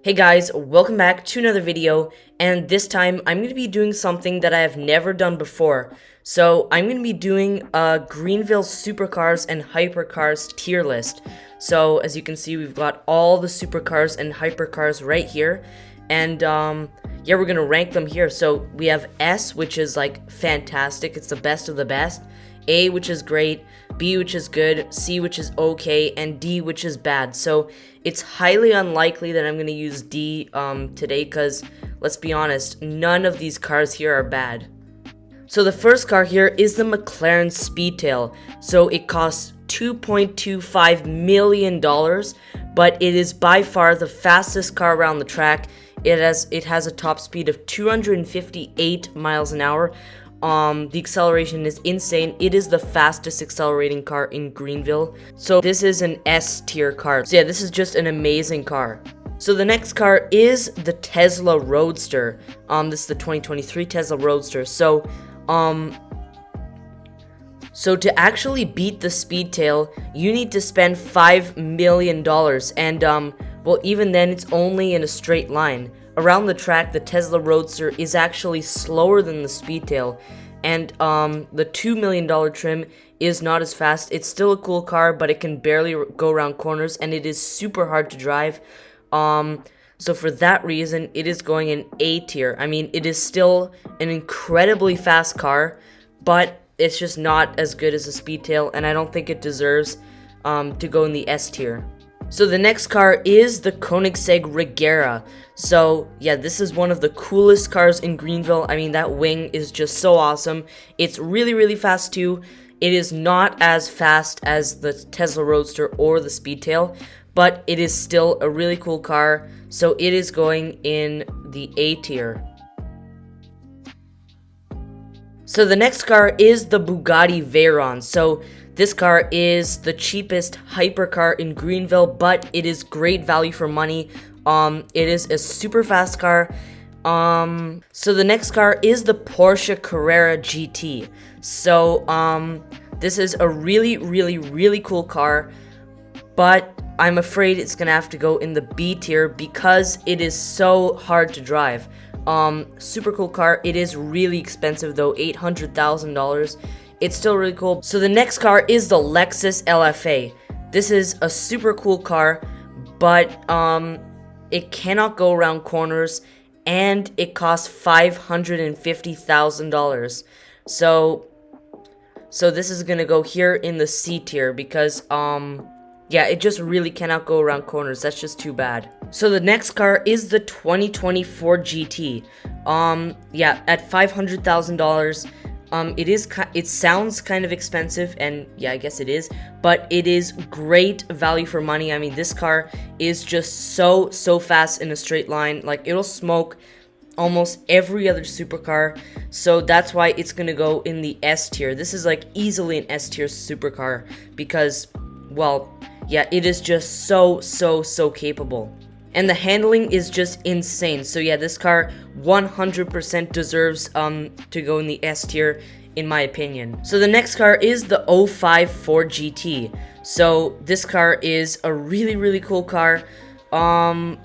Hey guys, welcome back to another video, and this time I'm going to be doing something that I have never done before. So I'm going to be doing a Greenville supercars and hypercars tier list. So as you can see, we've got all the supercars and hypercars right here, and yeah, we're going to rank them here. So we have S, which is like fantastic, it's the best of the best, A, which is great, B, which is good, C, which is okay, and D, which is bad. So it's highly unlikely that I'm going to use D today because, let's be honest, none of these cars here are bad. So the first car here is the McLaren Speedtail. So it costs $2.25 million, but it is by far the fastest car around the track. It has a top speed of 258 miles an hour. The acceleration is insane. It is the fastest accelerating car in Greenville. So this is an S tier car. So yeah, this is just an amazing car. So the next car is the Tesla Roadster. This is the 2023 Tesla Roadster. So to actually beat the Speedtail, you need to spend $5 million. And well, even then, it's only in a straight line. Around the track, the Tesla Roadster is actually slower than the Speedtail, and the $2 million trim is not as fast. It's still a cool car, but it can barely go around corners, and it is super hard to drive. So for that reason, it is going in A tier. I mean, it is still an incredibly fast car, but it's just not as good as the Speedtail, and I don't think it deserves to go in the S tier. So the next car is the Koenigsegg Regera. So yeah, this is one of the coolest cars in Greenville. I mean, that wing is just so awesome. It's really, really fast too. It is not as fast as the Tesla Roadster or the Speedtail, but it is still a really cool car. So it is going in the A tier. So the next car is the Bugatti Veyron. So this car is the cheapest hypercar in Greenville, but it is great value for money. It is a super fast car. So the next car is the Porsche Carrera GT. So this is a really, really, really cool car, but I'm afraid it's gonna have to go in the B tier because it is so hard to drive. Super cool car. It is really expensive though, $800,000. It's still really cool. So the next car is the Lexus LFA. This is a super cool car, but it cannot go around corners, and it costs $550,000. So this is gonna go here in the C tier because yeah, it just really cannot go around corners. That's just too bad. So the next car is the 2024 GT. Yeah, at $500,000. It sounds kind of expensive, and yeah, I guess it is, but it is great value for money. I mean, this car is just so fast in a straight line. Like, it'll smoke almost every other supercar. So that's why it's gonna go in the S tier. This is like easily an S tier supercar because, well, yeah, it is just so capable. And the handling is just insane. So yeah, this car 100% deserves to go in the S tier, in my opinion. So the next car is the 05 Ford GT. So this car is a really, really cool car.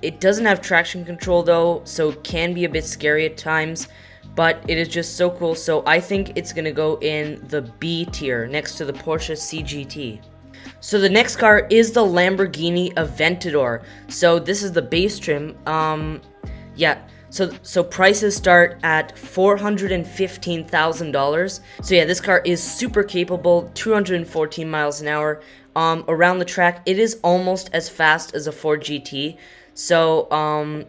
It doesn't have traction control though, so it can be a bit scary at times, but it is just so cool. So I think it's gonna go in the B tier next to the Porsche CGT. So the next car is the Lamborghini Aventador. So this is the base trim. Yeah, so prices start at $415,000. So yeah, this car is super capable, 214 miles an hour. Around the track, it is almost as fast as a Ford GT. So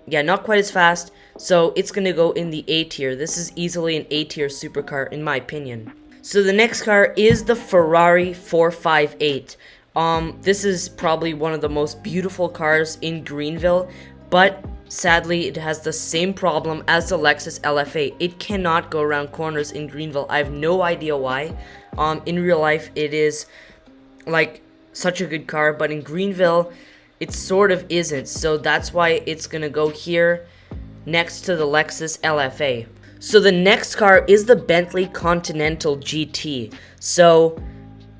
yeah, not quite as fast. So it's gonna go in the A tier. This is easily an A tier supercar in my opinion. So the next car is the Ferrari 458. This is probably one of the most beautiful cars in Greenville, but sadly it has the same problem as the Lexus LFA. It cannot go around corners in Greenville. I have no idea why. In real life it is like such a good car, but in Greenville it sort of isn't. So that's why it's gonna go here next to the Lexus LFA. So the next car is the Bentley Continental GT. So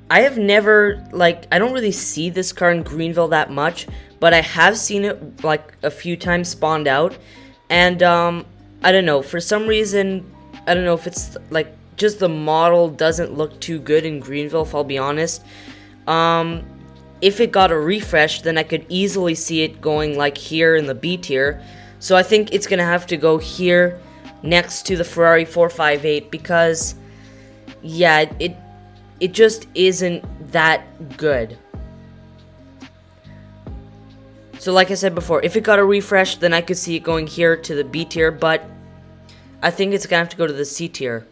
I have never, I don't really see this car in Greenville that much, but I have seen it like a few times spawned out, and I don't know, for some reason, I don't know if it's like just the model doesn't look too good in Greenville, if I'll be honest. If it got a refresh, then I could easily see it going like here in the B tier. So I think it's gonna have to go here next to the Ferrari 458 because, yeah, it just isn't that good. So like I said before, if it got a refresh, then I could see it going here to the B tier, but I think it's gonna have to go to the C tier.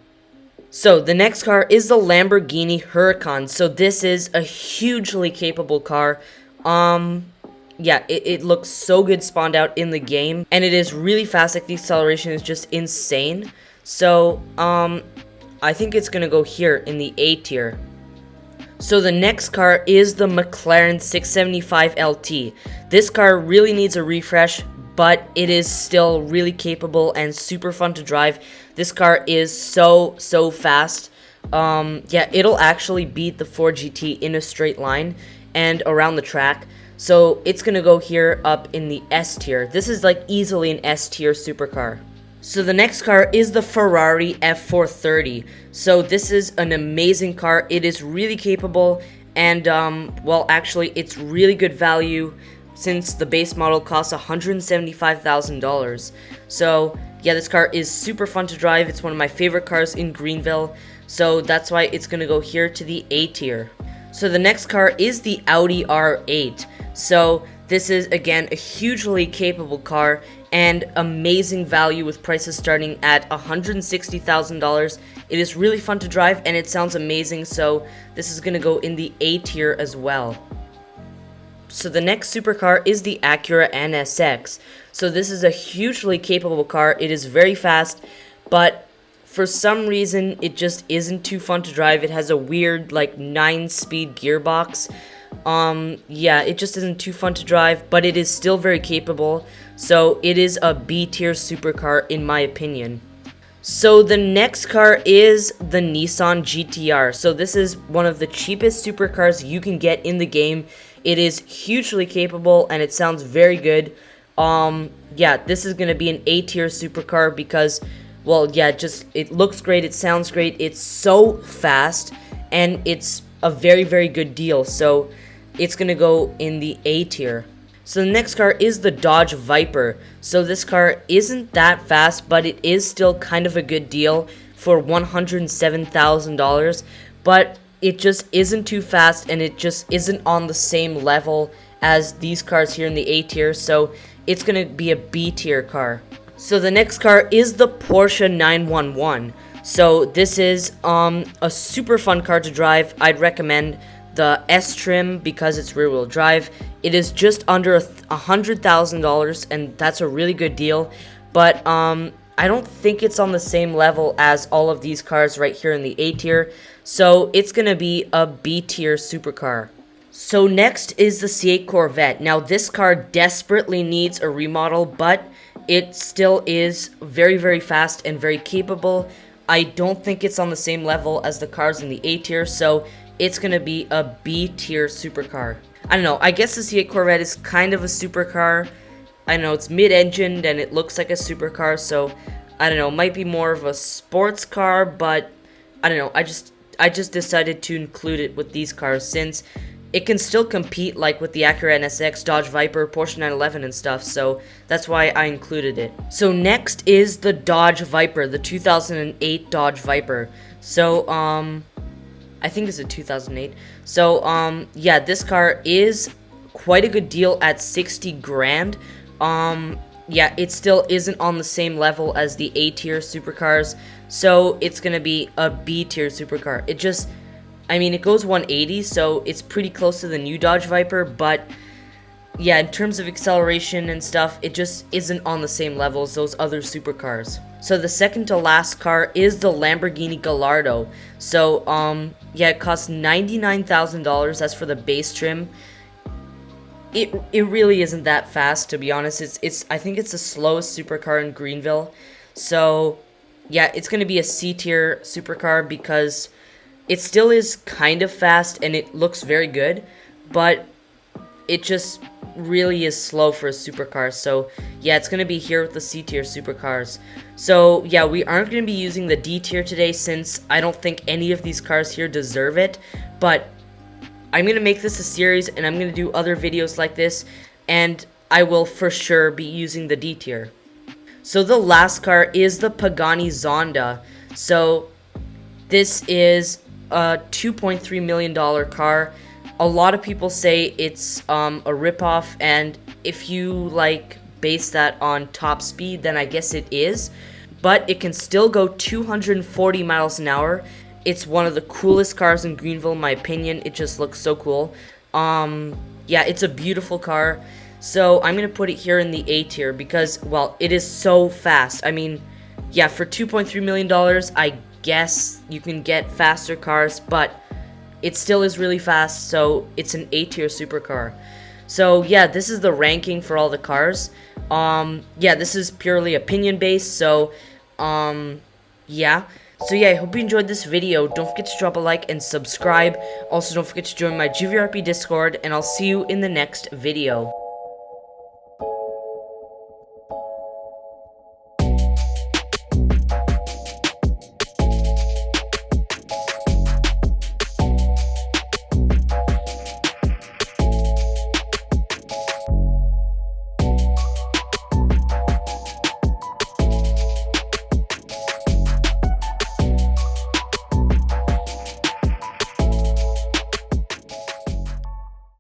So the next car is the Lamborghini Huracan. So this is a hugely capable car. Yeah, it looks so good spawned out in the game, and it is really fast. Like, the acceleration is just insane. So I think it's gonna go here in the A tier. So the next car is the McLaren 675 LT. This car really needs a refresh, but it is still really capable and super fun to drive. This car is so fast. Yeah, it'll actually beat the Ford GT in a straight line and around the track. So it's gonna go here up in the S tier. This is like easily an S tier supercar. So the next car is the Ferrari F430. So this is an amazing car. It is really capable, and well, actually it's really good value since the base model costs $175,000. So yeah, this car is super fun to drive. It's one of my favorite cars in Greenville. So that's why it's gonna go here to the A tier. So the next car is the Audi R8. So this is, again, a hugely capable car and amazing value with prices starting at $160,000. It is really fun to drive and it sounds amazing, so this is going to go in the A tier as well. So the next supercar is the Acura NSX. So this is a hugely capable car. It is very fast, but for some reason it just isn't too fun to drive. It has a weird like 9-speed gearbox. Yeah, it just isn't too fun to drive, but it is still very capable. So it is a B tier supercar in my opinion. So the next car is the Nissan GTR. So this is one of the cheapest supercars you can get in the game. It is hugely capable and it sounds very good. Yeah, this is gonna be an A tier supercar because, well, yeah, just it looks great, it sounds great, it's so fast, and it's a very good deal. So it's gonna go in the A tier. So the next car is the Dodge Viper. So this car isn't that fast, but it is still kind of a good deal for $107,000. But it just isn't too fast, and it just isn't on the same level as these cars here in the A tier. So it's gonna be a B tier car. So the next car is the Porsche 911. So this is a super fun car to drive. I'd recommend the S trim because it's rear wheel drive. It is just under $100,000, and that's a really good deal. But I don't think it's on the same level as all of these cars right here in the A tier. So it's gonna be a B tier supercar. So next is the C8 Corvette. Now this car desperately needs a remodel, but it still is very fast and very capable. I don't think it's on the same level as the cars in the A tier, so it's gonna be a B tier supercar. I don't know, I guess the C8 Corvette is kind of a supercar. I know it's mid-engined and it looks like a supercar, so I don't know, it might be more of a sports car, but I don't know, I just decided to include it with these cars since it can still compete like with the Acura NSX, Dodge Viper, Porsche 911 and stuff, so that's why I included it. So next is the Dodge Viper, the 2008 Dodge Viper. So, I think it's a 2008. So, yeah, this car is quite a good deal at 60 grand. Yeah, it still isn't on the same level as the A tier supercars, so it's gonna be a B tier supercar. It just, I mean, it goes 180, so it's pretty close to the new Dodge Viper, but yeah, in terms of acceleration and stuff, it just isn't on the same level as those other supercars. So the second to last car is the Lamborghini Gallardo. So, yeah, it costs $99,000. That's for the base trim. It really isn't that fast, to be honest. I think it's the slowest supercar in Greenville. So, yeah, it's gonna be a C tier supercar because it still is kind of fast and it looks very good, but it just really is slow for a supercar. So yeah, it's gonna be here with the C tier supercars. So yeah, we aren't gonna be using the D tier today since I don't think any of these cars here deserve it. But I'm gonna make this a series and I'm gonna do other videos like this, and I will for sure be using the D tier. So the last car is the Pagani Zonda. So this is a $2.3 million car. A lot of people say it's a ripoff, and if you like base that on top speed, then I guess it is. But it can still go 240 miles an hour. It's one of the coolest cars in Greenville, in my opinion. It just looks so cool. Yeah, it's a beautiful car. So I'm gonna put it here in the A tier because, well, it is so fast. I mean, yeah, for $2.3 million, I guess you can get faster cars, but it still is really fast, so it's an A tier supercar. So yeah, this is the ranking for all the cars. Yeah, this is purely opinion based, so yeah. So yeah, I hope you enjoyed this video. Don't forget to drop a like and subscribe. Also, don't forget to join my GVRP Discord, and I'll see you in the next video.